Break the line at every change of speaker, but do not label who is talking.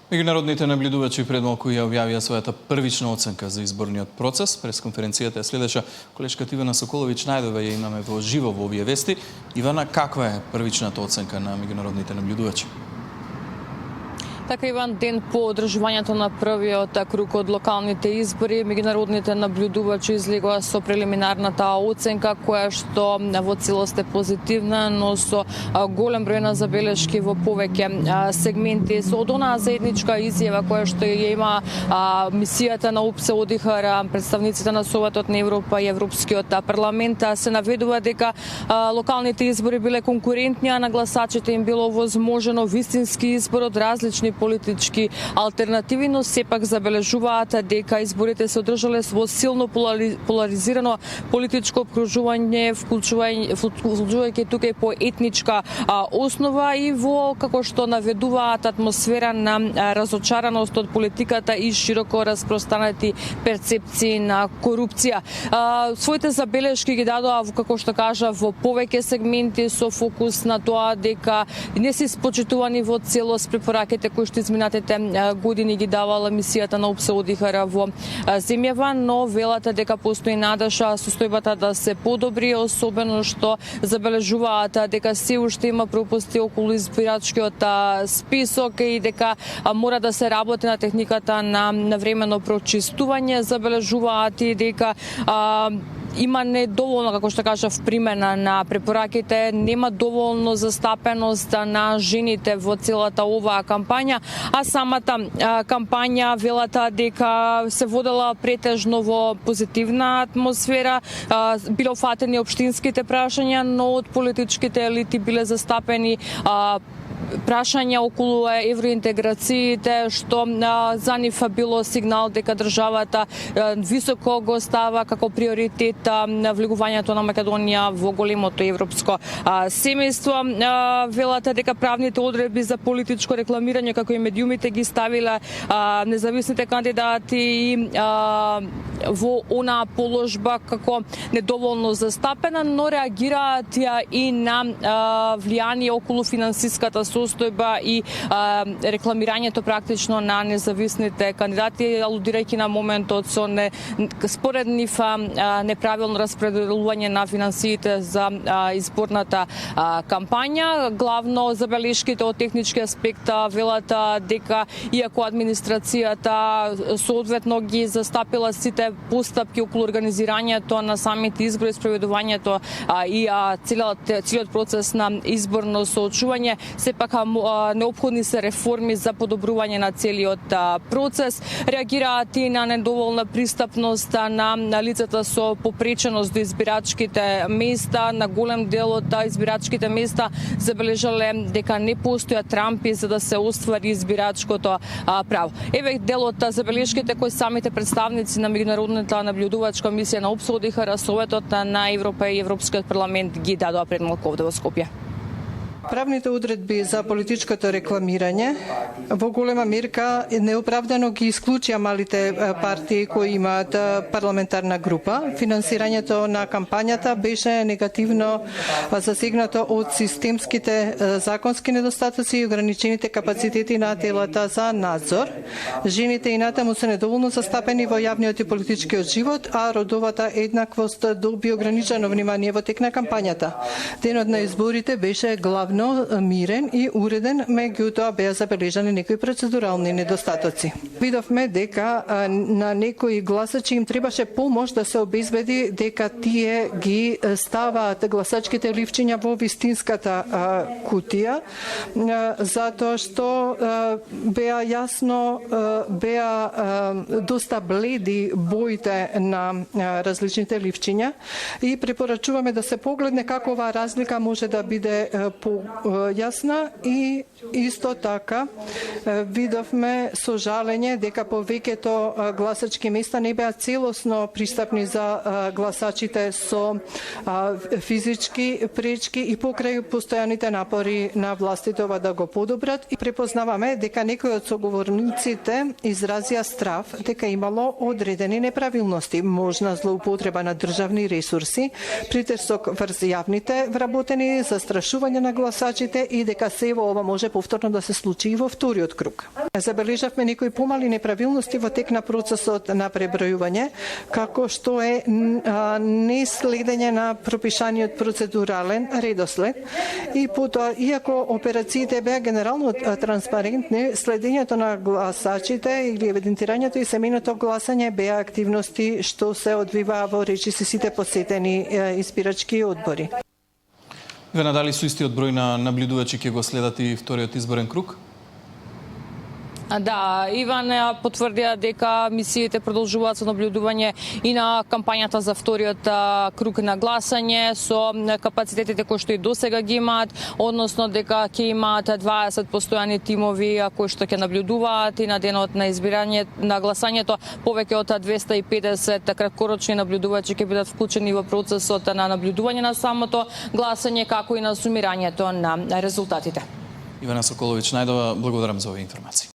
Меѓународните наблюдувачи пред малку ја објавија својата првична оценка за изборниот процес. През конференцијата ја следеше колешката Ивана Соколович. Најдове ја имаме во живо во овие вести. Ивана, каква е првичната оценка на меѓународните наблюдувачи?
Така, Иван, ден по одржувањето на првиот круг од локалните избори, меѓународните наблюдувачи излегоа со прелиминарната оценка, која што во целост е позитивна, но со голем број на забелешки во повеќе сегменти. Со од онаа заедничка изјава која што ја има мисијата на ОПСЕ ОДИХР, представниците на Советот на Европа и Европскиот парламент, се наведува дека локалните избори биле конкурентни, а на гласачите им било возможено вистински избор од различни политички алтернативи, но сепак забележуваат дека изборите се одржале во силно поларизирано политичко обкружување, вклучувајќи тука и по етничка основа и во, како што наведуваат, атмосфера на разочараност од политиката и широко распространети перцепции на корупција. Своите забелешки ги дадоа, како што кажа, во повеќе сегменти со фокус на тоа дека не се испочитувани во целост препораките кои што изминатите години ги давала мисијата на ОПСЕ ОДИХР во земјава, но велат дека постои надеж состојбата да се подобри, особено што забележуваат дека се уште има пропусти околу избирачкиот список и дека мора да се работи на техниката на времено прочистување. Забележуваат и дека има недоволно, како што кажав, примена на препораките, нема доволно застапеност на жените во целата оваа кампања, а самата кампања велата дека се водела претежно во позитивна атмосфера, биле офатени општинските прашања, но од политичките елити биле застапени прашања околу евроинтеграциите, што за нив било сигнал дека државата високо го става како приоритет на влегувањето на Македонија во големото европско семејство. Велате дека правните одредби за политичко рекламирање, како и медиумите ги ставиле независните кандидати и во онаа положба како недоволно застапена, но реагираат и на влијание околу финансиската состојба и рекламирањето практично на независните кандидати, алудирајќи на моментот со според нив неправилно распределување на финансиите за изборната кампања. Главно забелешките од технички аспект велат дека иако администрацијата соодветно ги застапила сите постапки околу организирањето на самите избори, спроведувањето и целиот процес на изборно соочување, сепак неопходни се реформи за подобрување на целиот процес. Реагираат и на недоволна пристапност на лицата со попреченост до избирачките места. На голем дел од избирачките места забележале дека не постојат рампи за да се оствари избирачкото право. Еве дел од забелешките кои самите представници на меѓународната наблюдувачка мисија на ОПСЕ ОДИХР, Советот на Европа и Европскиот парламент ги дадоа пред малку овде во Скопје.
Правните одредби за политичкото рекламирање во голема мерка неоправдано ги исклучија малите партии кои имаат парламентарна група. Финансирањето на кампањата беше негативно засегнато од системските законски недостатоци и ограничените капацитети на телата за надзор. Жените и натаму се недоволно застапени во јавниот и политичкиот живот, а родовата еднаквост доби ограничено внимание во тек на кампањата. Денот на изборите беше главно мирен и уреден, меѓутоа беа забележани некои процедурални недостатоци. Видовме дека на некои гласачи им требаше помош да се обезбеди дека тие ги ставаат гласачките ливчиња во вистинската кутија, затоа што беа доста бледи боите на различните ливчиња и препорачуваме да се погледне како оваа разлика може да биде јасна и исто така видовме со жалење дека повеќето гласачки места не беа целосно пристапни за гласачите со физички пречки и покрај постојаните напори на властите ова да го подобрат. И препознаваме дека некои од соговорниците изразија страв дека имало одредени неправилности, можна злоупотреба на државни ресурси, притисок врз јавните вработени, застрашување на гласачите гласачите и дека се во ова може повторно да се случи и во вториот круг. Забележавме некои помали неправилности во тек на процесот на пребројување, како што е неследење на пропишаниот процедурален редослед и потоа, иако операциите беа генерално транспарентни, следењето на гласачите или евидентирањето и семејното гласање беа активности што се одвиваа во речиси сите посетени избирачки одбори.
Ивана, дали со истиот број на наблюдувачи ќе го следат и вториот изборен круг?
Да, Иван потврдија дека мисиите продолжуваат со наблюдување и на кампањата за вториот круг на гласање со капацитетите кои што и досега ги имаат, односно дека ќе имаат 20 постојани тимови кои што ќе наблюдуваат и на денот на избирање на гласањето повеќе од 250 краткорочни наблюдувачи ќе бидат вклучени во процесот на наблюдување на самото гласање, како и на сумирањето на резултатите.
Ивана Соколовиќ-Најдова, благодарам за овие информации.